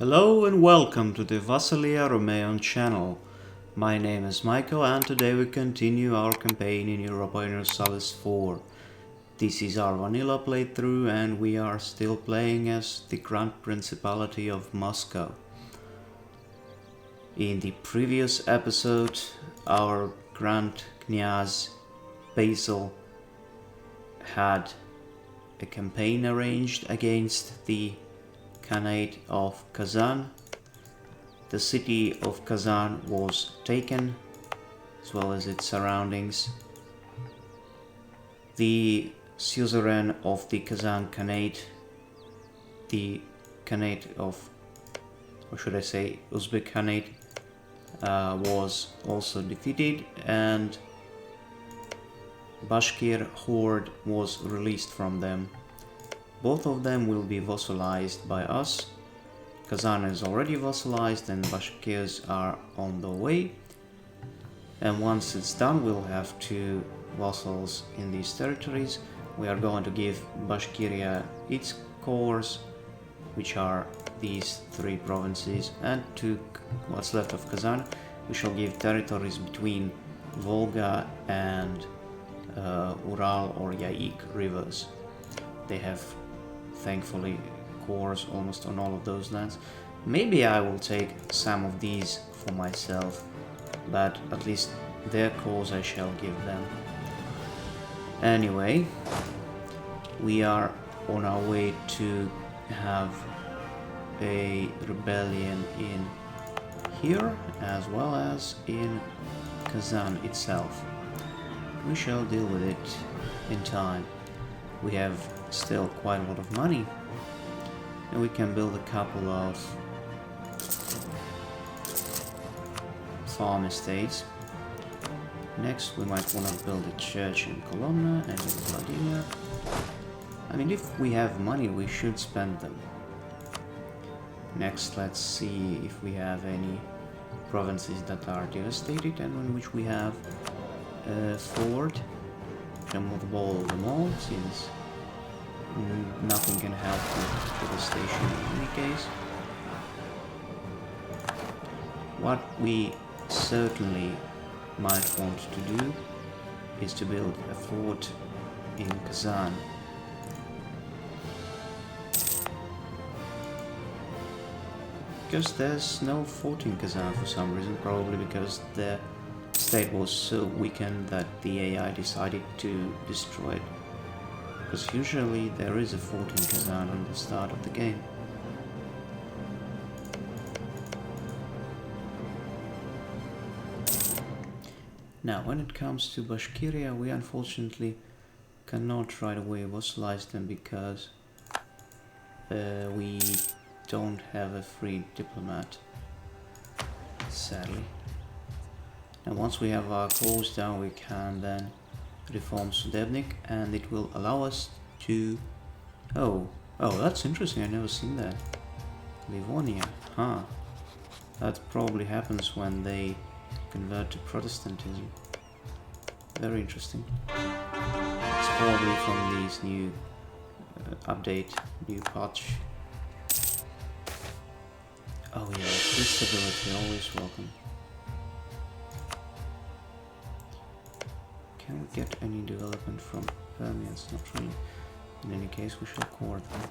Hello and welcome to the Vasilia Romeo channel. My name is Michael and today we continue our campaign in Europa Universalis 4. This is our vanilla playthrough and we are still playing as the Grand Principality of Moscow. In the previous episode, our Grand Knyaz Basil had a campaign arranged against the Khanate of Kazan. The city of Kazan was taken, as well as its surroundings. The suzerain of the Kazan Khanate, the Khanate of, or should I say, Uzbek Khanate, was also defeated, and Bashkir horde was released from them. Both of them will be vassalized by us. Kazan is already vassalized and Bashkirs are on the way. And once it's done, we'll have two vassals in these territories. We are going to give Bashkiria its cores, which are these three provinces, and to what's left of Kazan, we shall give territories between Volga and Ural or Yaik rivers. They have thankfully cores almost on all of those lands. Maybe I will take some of these for myself, but at least their cores I shall give them. Anyway, we are on our way to have a rebellion in here as well as in Kazan itself. We shall deal with it in time. We have still quite a lot of money and we can build a couple of farm estates. Next we might want to build a church in Kolomna and in Vladimir. I mean, if we have money we should spend them. Next, let's see if we have any provinces that are devastated and in which we have a fort. Can mothball them all since nothing can help with devastation in any case. What we certainly might want to do is to build a fort in Kazan. Because there's no fort in Kazan for some reason, probably because the state was so weakened that the AI decided to destroy it. Because usually there is a fort in Kazan on the start of the game. Now, when it comes to Bashkiria, we unfortunately cannot right away vassalize them because we don't have a free diplomat, sadly. And once we have our cores down, we can then reform Sudebnik, and it will allow us to... Oh, that's interesting, I've never seen that. Livonia, huh. That probably happens when they convert to Protestantism. Very interesting. It's probably from these new update, new patch. Oh yeah, this stability, always welcome. Can we get any development from Permians? Not really. In any case, we shall core them.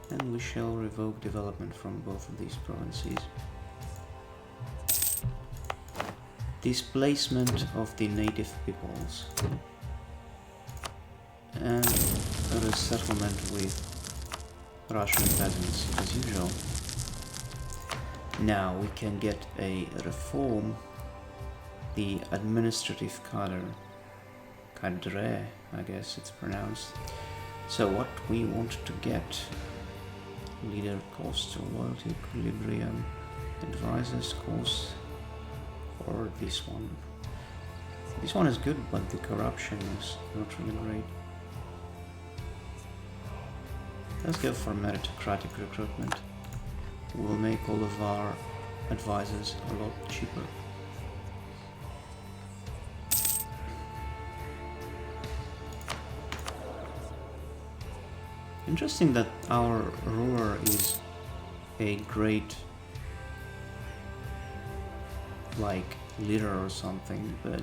And we shall revoke development from both of these provinces. Displacement of the native peoples. And a resettlement with Russian peasants, as usual. Now we can get a reform, the administrative cadre, I guess it's pronounced. So what we want to get: leader cost, loyalty, equilibrium, advisors cost, or this one. This one is good, but the corruption is not really great. Let's go for meritocratic recruitment. We'll make all of our advisors a lot cheaper. Interesting that our ruler is a great, like, leader or something, but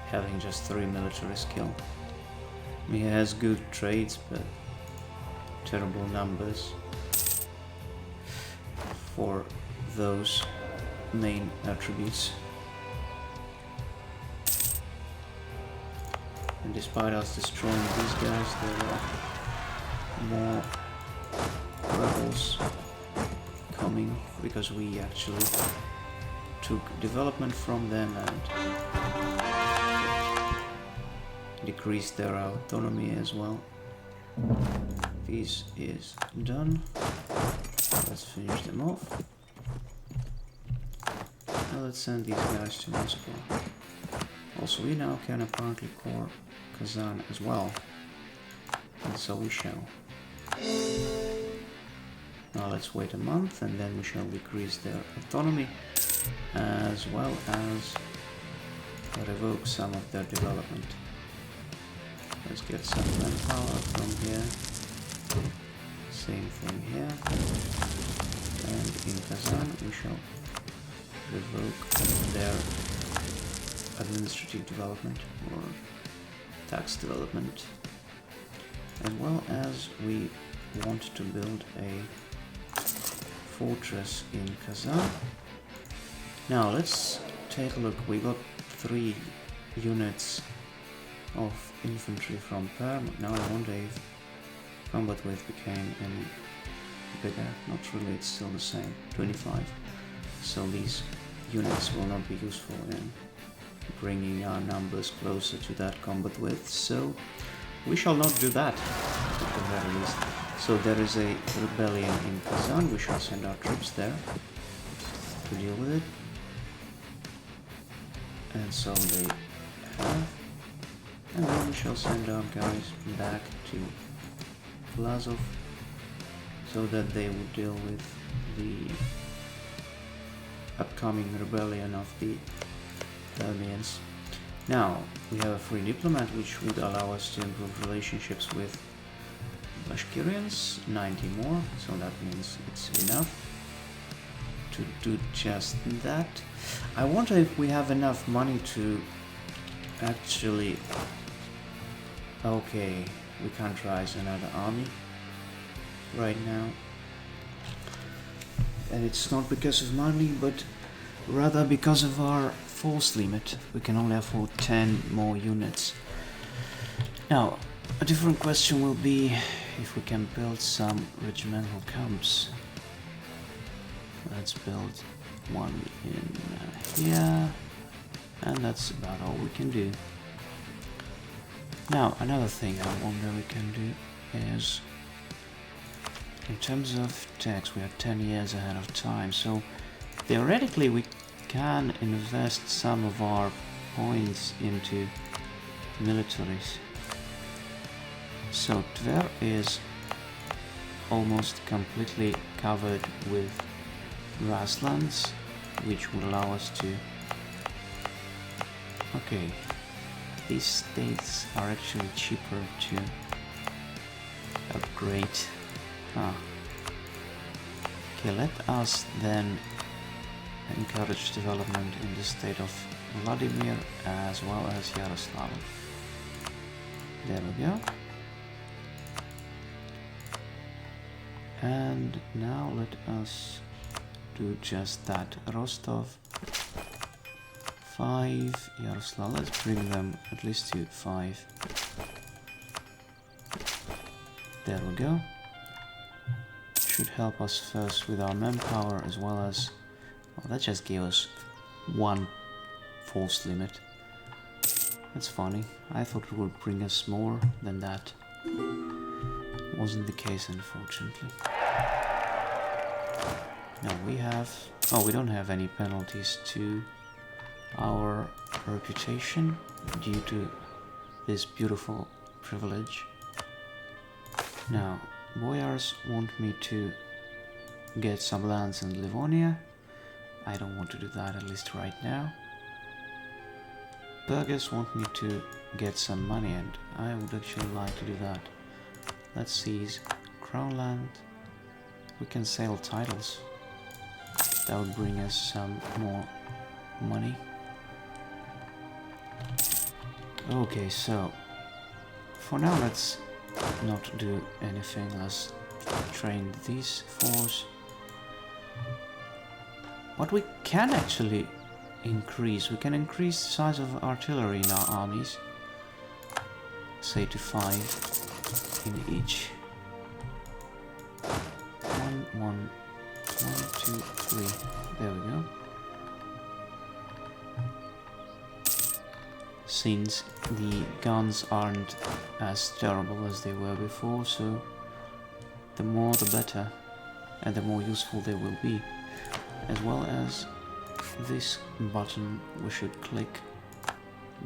having just 3 military skill. He has good trades, but terrible numbers for those main attributes. And despite us destroying these guys, there are more rebels coming because we actually took development from them and decreased their autonomy as well. This is done. Let's finish them off. Now let's send these guys to Moscow. Also, we now can apparently core Kazan as well. And so we shall. Now let's wait a month and then we shall decrease their autonomy as well as revoke some of their development. Let's get some manpower from here. Same thing here. And in Kazan we shall revoke their administrative development or tax development. As well as we want to build a fortress in Kazan. Now let's take a look. We got 3 units of infantry from Perm. Now I wonder if combat width became any bigger. Not really, it's still the same, 25. So these units will not be useful in bringing our numbers closer to that combat width. So we shall not do that at the very least. So there is a rebellion in Kazan. We shall send our troops there to deal with it. And so they have. And then we shall send our guys back to Glazov so that they would deal with the upcoming rebellion of the Permians. Now, we have a free diplomat which would allow us to improve relationships with Bashkirians, 90 more, so that means it's enough to do just that. I wonder if we have enough money to actually... Okay, we can't rise another army right now. And it's not because of money, but rather because of our force limit. We can only afford 10 more units. Now, a different question will be if we can build some regimental camps. Let's build one in here, and that's about all we can do. Now, another thing I wonder we can do is, in terms of tax, we are 10 years ahead of time, so theoretically we can invest some of our points into militaries. So Tver is almost completely covered with grasslands, which would allow us to... Okay, these states are actually cheaper to upgrade. Okay, let us then encourage development in the state of Vladimir as well as Yaroslav. There we go. And now let us do just that. Rostov 5, Yaroslav, let's bring them at least to 5. There we go. Should help us first with our manpower as well as... Well, that just gave us 1 force limit. That's funny. I thought it would bring us more than that. Wasn't the case, unfortunately. Now we have... Oh, we don't have any penalties to our reputation due to this beautiful privilege. Now, Boyars want me to get some lands in Livonia. I don't want to do that, at least right now. Burghers want me to get some money, and I would actually like to do that. Let's seize Crown Land. We can sell titles. That would bring us some more money. Okay, so for now let's not do anything. Let's train these force. What we can actually increase, we can increase the size of artillery in our armies, say to 5 in each. 1, 2, 3. There we go. Since the guns aren't as terrible as they were before, so the more the better, and the more useful they will be. As well as this button we should click.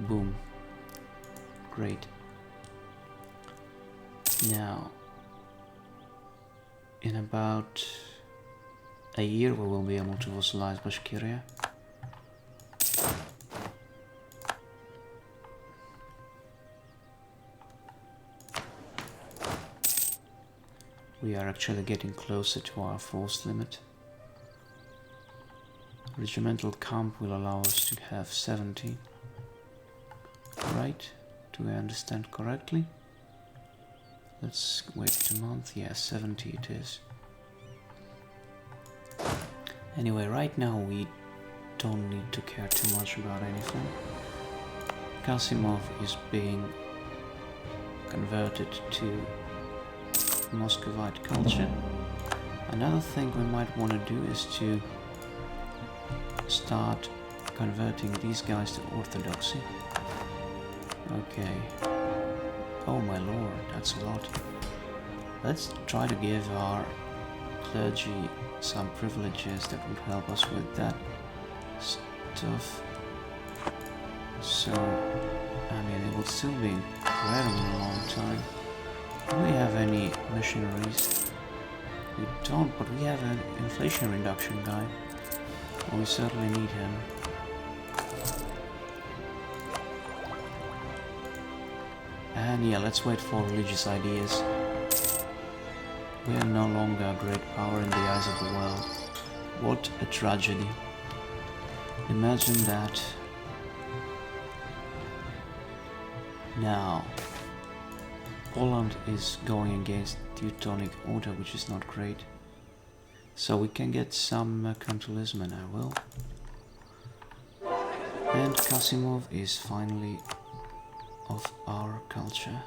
Boom. Great. Now, in about a year we will be able to vassalize Bashkiria. We are actually getting closer to our force limit. Regimental camp will allow us to have 70. Right? Do I understand correctly? Let's wait a month. Yeah, 70 it is. Anyway, right now we don't need to care too much about anything. Kasimov is being converted to Muscovite culture. Another thing we might want to do is to start converting these guys to Orthodoxy. Okay. Oh my lord, that's a lot. Let's try to give our clergy some privileges that would help us with that stuff. So, I mean, it would still be incredibly long time. Do we have any missionaries? We don't, but we have an inflation reduction guy. We certainly need him. And yeah, let's wait for religious ideas. We are no longer a great power in the eyes of the world. What a tragedy. Imagine that. Now, Poland is going against Teutonic Order, which is not great. So we can get some mercantilism, and I will. And Kasimov is finally of our culture.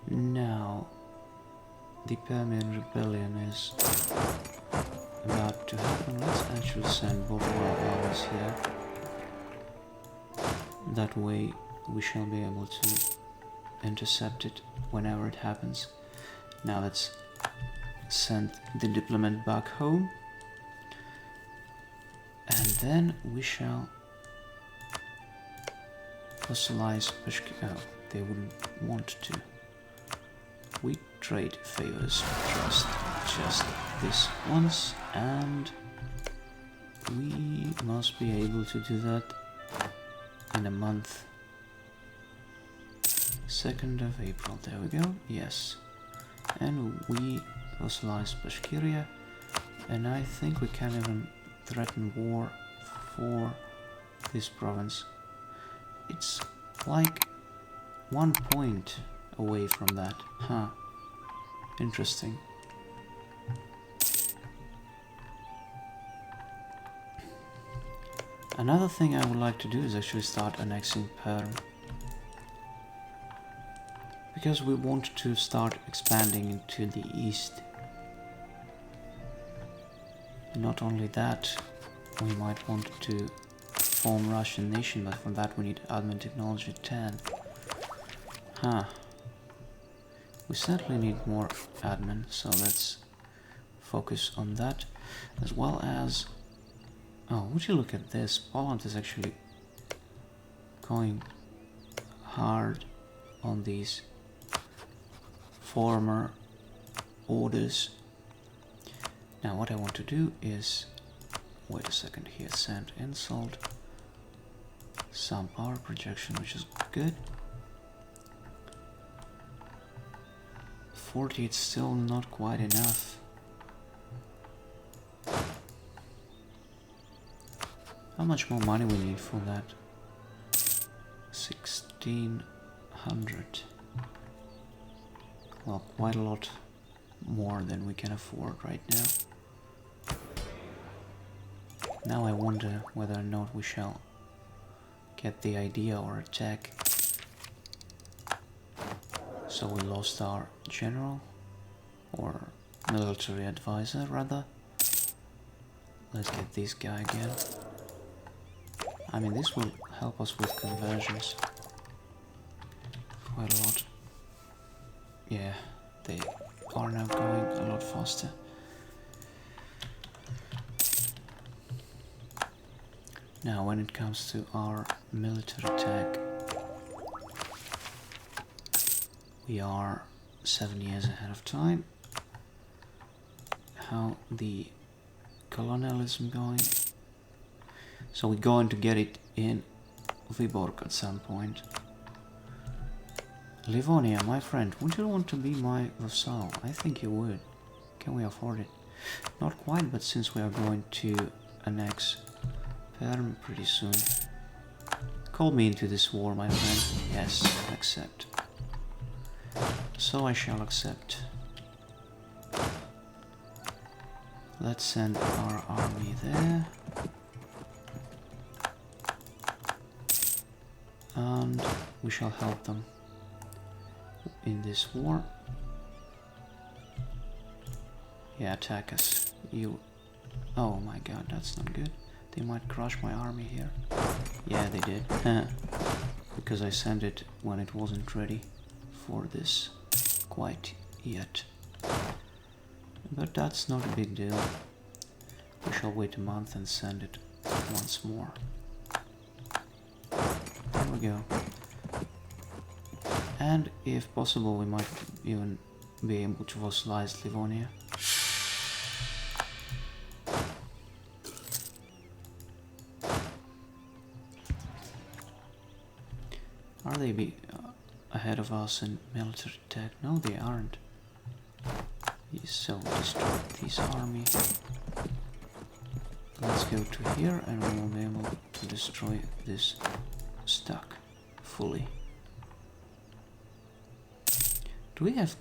Now, the Permian Rebellion is about to happen. Let's actually send both of our armies here. That way we shall be able to intercept it whenever it happens. Now let's send the diplomat back home. And then we shall fossilize Bashkiria. Oh, they wouldn't want to. We trade favors just this once, and we must be able to do that in a month. 2nd of April, there we go, yes. And we fossilize Bashkiria, and I think we can even threaten war for this province. It's like 1 point away from that. Huh. Interesting. Another thing I would like to do is actually start annexing Perm. Because we want to start expanding into the east. Not only that, we might want to form Russian nation, but for that we need admin technology 10. Huh. We certainly need more admin, so let's focus on that. As well as... Oh, would you look at this? Poland is actually going hard on these former orders. Now what I want to do is... Wait a second here, send insult. some power projection, which is good. 40, it's still not quite enough. How much more money we need for that? 1600. Well, quite a lot more than we can afford right now. Now I wonder whether or not we shall get the idea or attack. So we lost our general, or military advisor rather. Let's get this guy again. I mean, this will help us with conversions quite a lot. Yeah, they are now going a lot faster. Now, when it comes to our military attack, we are 7 years ahead of time. How the colonialism going? So we're going to get it in Viborg at some point. Livonia, my friend, would you want to be my vassal? I think you would. Can we afford it? Not quite, but since we are going to annex Perm pretty soon. Call me into this war, my friend. Yes, accept. So I shall accept. Let's send our army there. And we shall help them in this war. Yeah, attack us. You... Oh my god, that's not good. They might crush my army here. Yeah, they did. Because I sent it when it wasn't ready for this quite yet. But that's not a big deal. We shall wait a month and send it once more. There we go. And if possible, we might even be able to vassalize Livonia. Are they ahead of us in military attack? No, they aren't. So destroy this army. Let's go to here and we will be able to destroy this stack fully. Do we have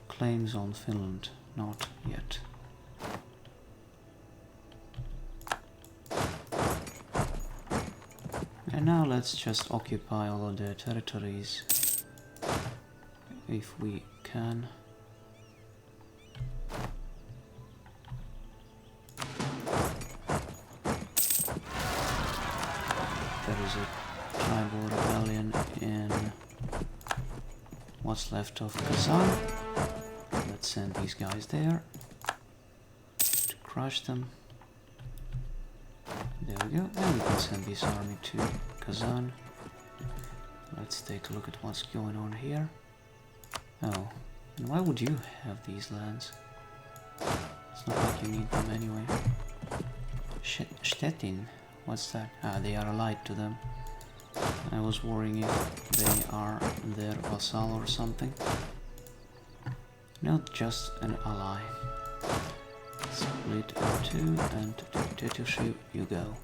claims on Finland? Not yet. And now let's just occupy all of their territories if we can. There is a tribal rebellion in what's left of Kazan. Let's send these guys there to crush them. There we go, and we can send this army to Kazan. Let's take a look at what's going on here. Oh, and why would you have these lands? It's not like you need them anyway. Stettin, what's that? Ah, they are allied to them. I was worrying if they are their vassal or something. Not just an ally. Split in two and dictatorship you go.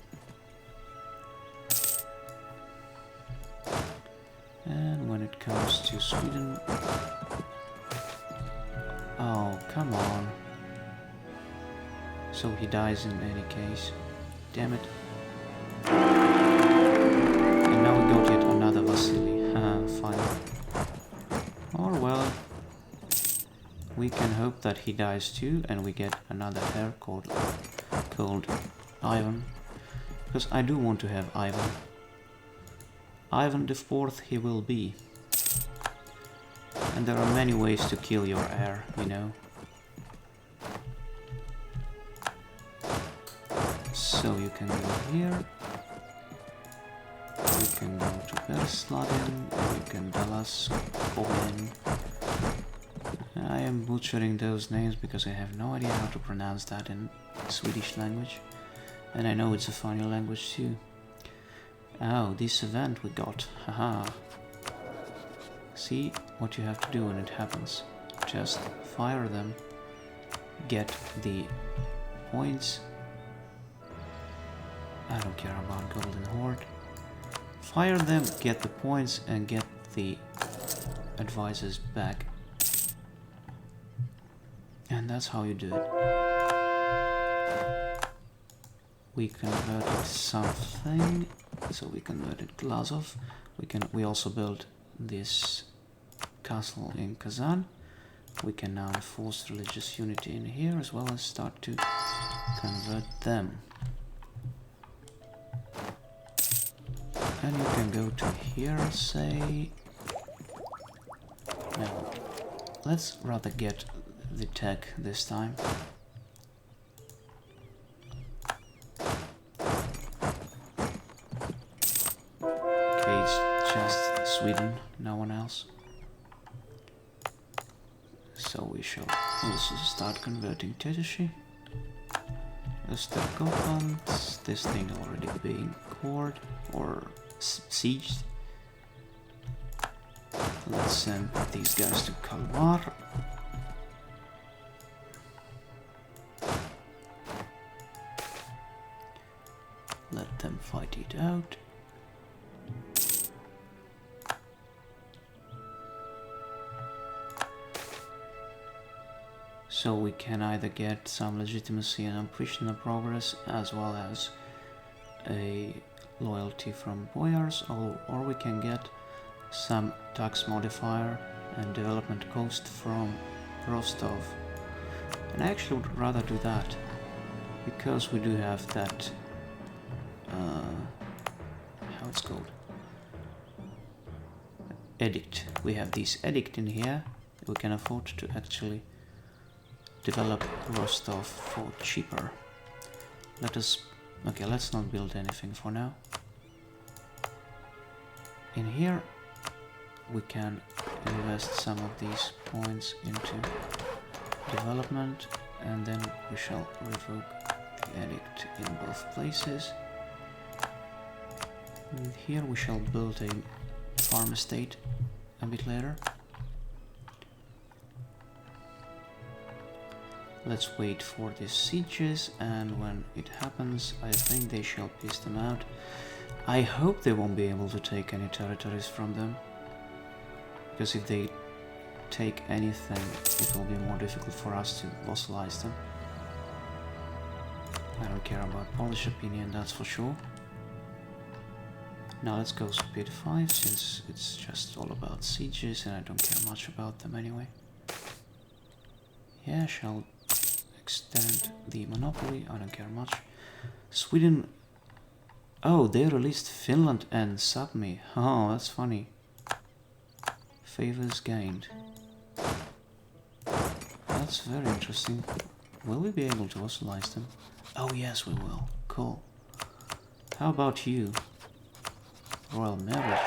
And when it comes to Sweden... Oh, come on. So he dies in any case. Damn it. And now we got yet another Vasily. Fine. Or well... We can hope that he dies too, and we get another heir called Ivan, because I do want to have Ivan. Ivan the Fourth he will be. And there are many ways to kill your heir, you know. So you can go here. You can go to Bersladen, and you can Dallas, Owen. I am butchering those names because I have no idea how to pronounce that in Swedish language. And I know it's a funny language too. Oh, this event we got. Haha. See what you have to do when it happens. Just fire them, get the points. I don't care about Golden Horde. Fire them, get the points, and get the advisors back. And that's how you do it. We converted something, so we converted Glazov. We also built this castle in Kazan. We can now enforce religious unity in here as well as start to convert them. And you can go to here, say... No, let's rather get the tech this time. Okay, it's just Sweden, no one else. So we shall also start converting Tetoshi. Östergötland, this thing already being cored or sieged. Let's send these guys to Kalmar. Let them fight it out. So we can either get some legitimacy and operational progress as well as a loyalty from boyars, or we can get some tax modifier and development cost from Rostov. And I actually would rather do that, because we do have that, how it's called? Edict. We have this edict in here. We can afford to actually develop Rostov for cheaper. Okay, let's not build anything for now. In here we can invest some of these points into development, and then we shall revoke the edict in both places. And here we shall build a farm estate a bit later. Let's wait for these sieges, and when it happens, I think they shall piece them out. I hope they won't be able to take any territories from them, because if they take anything, it will be more difficult for us to vassalize them. I don't care about Polish opinion, that's for sure. Now let's go speed 5, since it's just all about sieges and I don't care much about them anyway. Yeah, shall extend the monopoly, I don't care much. Sweden... Oh, they released Finland and Sapmi. Oh, that's funny. Favors gained. That's very interesting. Will we be able to vassalize them? Oh yes, we will. Cool. How about you? Royal marriage,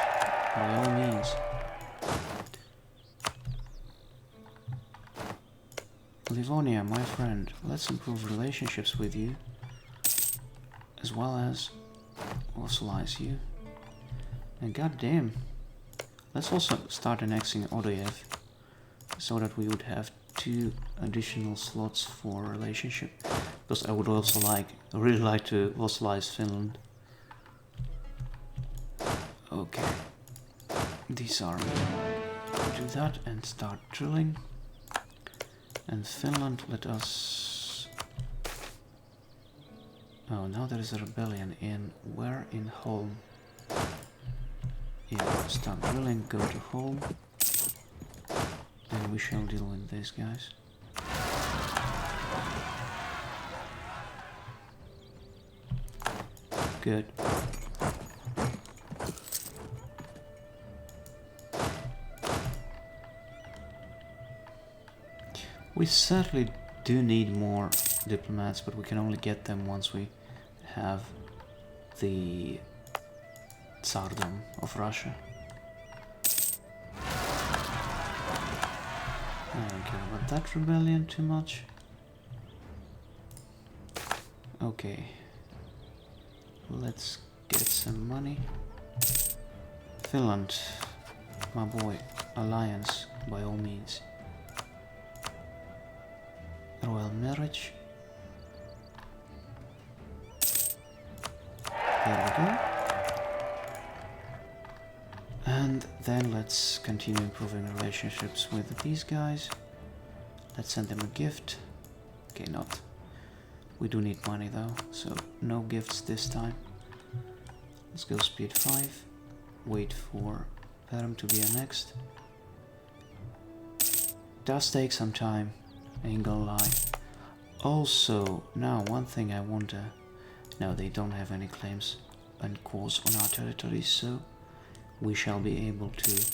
by all means. Livonia, my friend, let's improve relationships with you, as well as vassalize you. And goddamn, let's also start annexing Odoyev, so that we would have 2 additional slots for relationship. Because I would also really like to vassalize Finland. Okay, disarm. Do that and start drilling. And Finland, let us... Oh, now there is a rebellion in... Where? In Holm. Yeah, start drilling, go to Holm. Then we shall deal with these guys. Good. We certainly do need more diplomats, but we can only get them once we have the Tsardom of Russia. I don't care about that rebellion too much. Okay. Let's get some money. Finland, my boy, alliance by all means. Royal marriage. There we go. And then let's continue improving relationships with these guys. Let's send them a gift. Okay, not. We do need money though, so no gifts this time. Let's go speed 5. Wait for Perm to be annexed. Does take some time, ain't gonna lie. Also, now one thing I wonder. No, they don't have any claims and cause on our territories, so we shall be able to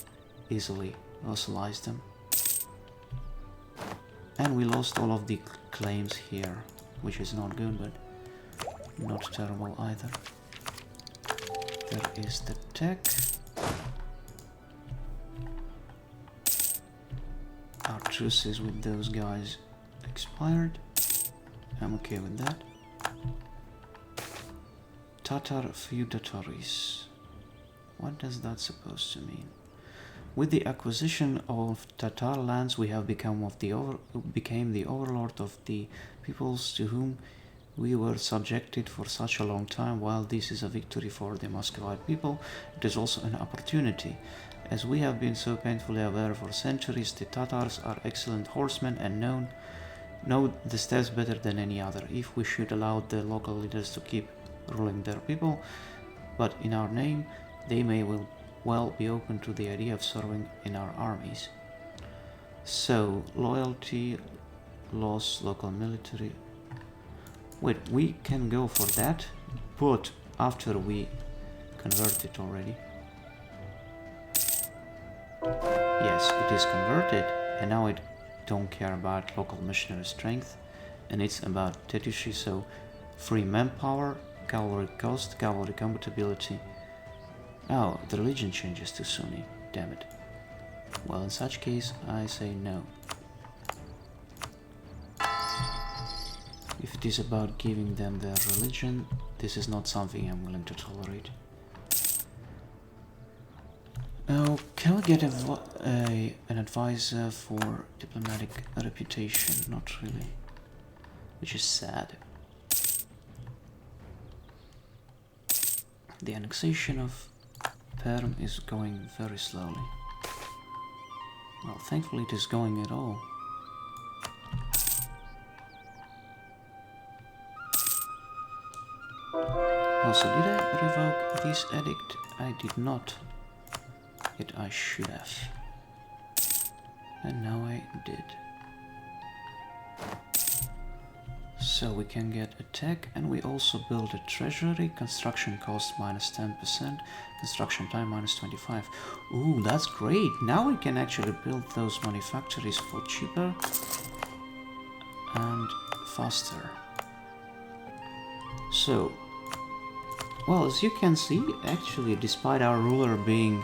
easily vassalize them. And we lost all of the claims here, which is not good, but not terrible either. There is the tech. Our truces with those guys expired. I'm okay with that. Tatar feudatories. What does that supposed to mean? With the acquisition of Tatar lands, we have became the overlord of the peoples to whom we were subjected for such a long time. While this is a victory for the Muscovite people, it is also an opportunity. As we have been so painfully aware for centuries, the Tatars are excellent horsemen and know the steppes better than any other. If we should allow the local leaders to keep ruling their people, but in our name, they may well be open to the idea of serving in our armies. So, loyalty, loss, local military. Wait, we can go for that, but after we convert it already. Yes, it is converted, and now I don't care about local missionary strength, and it's about duchy, so free manpower, cavalry cost, cavalry compatibility. Oh, the religion changes to Sunni, damn it. Well, in such case, I say no. If it is about giving them their religion, this is not something I'm willing to tolerate. Oh, can we get an advisor for diplomatic reputation? Not really. Which is sad. The annexation of Perm is going very slowly. Well, thankfully it is going at all. Also, did I revoke this edict? I did not. Yet I should have. And now I did. So we can get a tech, and we also build a treasury. Construction cost minus 10%, construction time minus 25. Ooh, that's great. Now we can actually build those manufactories for cheaper and faster. So, well, as you can see, actually, despite our ruler being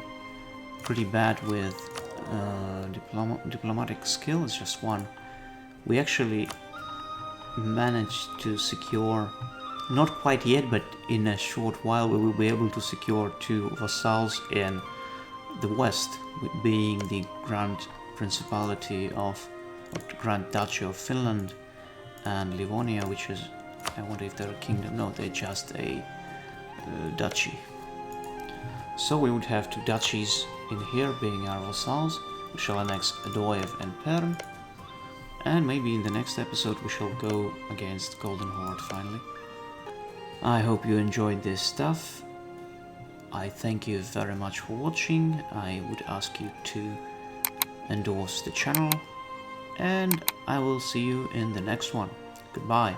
pretty bad with diplomatic skill, it's just one, we actually managed to secure, not quite yet, but in a short while we will be able to secure 2 vassals in the west, being the Grand Principality of, or Grand Duchy of Finland and Livonia, which is, I wonder if they're a kingdom. No, they're just a duchy. So we would have 2 duchies in here being our vassals. We shall annex Adoev and Perm. And maybe in the next episode we shall go against Golden Horde finally. I hope you enjoyed this stuff. I thank you very much for watching. I would ask you to endorse the channel. And I will see you in the next one. Goodbye.